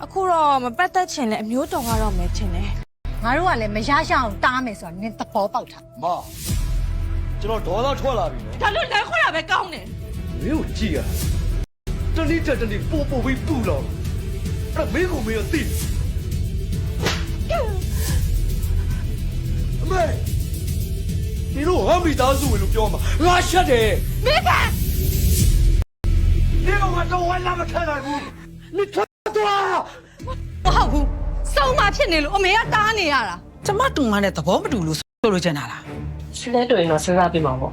အခုတော့မပတ်သက်ချင်လဲအမျိုးတော်ကတော့မယ်ချင်တယ် ငါတို့ကလည်းမရရှအောင်တားမယ်ဆိုတာနင်သဘောပေါက်တာ မကျွန်တော်ဒေါသထွက်လာပြီနော် ဒါလို့လမ်းခွဲတာပဲကောင်းတယ် မင်းကိုကြည့်ရတနည်းတနည်းပို့ပြီးပူတော့အဲ့မင်းကိုမင်းသိအမေဒီလိုဟာမိသားစုဝင်လို့ပြောမှာငါရှက်တယ် မိဘ 你给我找我那么看待不？你ထွက်သွား မဟုတ်ဘူးစုံမဖြစ်နေလို့အမေကတားနေရတာ ကျမတူမနဲ့သဘောမတူလို့ဆိုလို့ကျန်တာလား ရှင်းလဲတွေ့ရင်တော့စဉ်းစားပြမှာပေါ့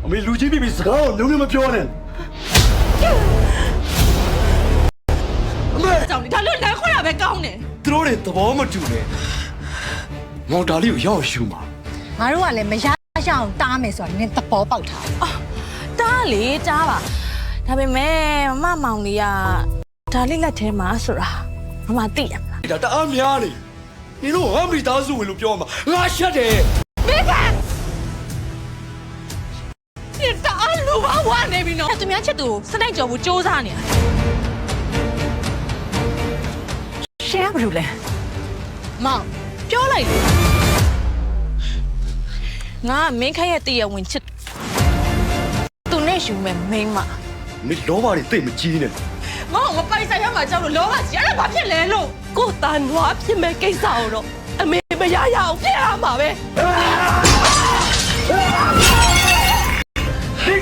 အမေလူချင်းပြပြီးစကားကိုလုံးဝမပြောနဲ့အမေ ကြောင့်ဒါလို့လမ်းခွဲတာပဲကောင်းတယ် သူတို့တွေသဘောမတူနဲ့မောင်ဒါလေးကိုရောက်ရှူမှာ ငါတို့ကလည်းမရရှအောင်တားမယ်ဆိုတာနင်သဘောပေါက်တာ တားလေတားပါဒါပေမဲ့မမောင်လေးကဒါလေးလက်ထဲမှာဆိုတာမသိရမလား ဒါတအားများနေ你တို့ဟာမိသားစုဝင်လို့ပြောမှာငါရှက်တယ် မိဘဒီတားလူပါဝါနေပြီနော်သူများချက်သူစတိုက်ကြော်ဘူးစူးစားနေတာ ရှင်းရဘူးလေ မောင်ပြောလိုက်လေငါမင်းခက်ရဲ့တည့်ရဝင်ချစ်သူနဲ့ယူမယ်မိန်းမ မင်းလောဘတွေသိမကြီးနဲ့ ငါ့ကိုမပိုက်ဆိုင်ရမှာကြောက်လို့လောဘကြီးအဲ့ဒါဘာဖြစ်လဲလို့ ကိုယ်တန်နွားဖြစ်မဲ့ကိစ္စကိုတော့အမေမရရအောင်ပြရမှာပဲ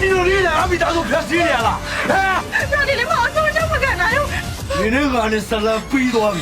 ဒီလိုလေးလားမိသားစုဖျက်ဆီးနေရလားဟမ် ဒါဒီလေးမအစိုးရမကန်နိုင်ဘူး 你那个呢？是来背多米。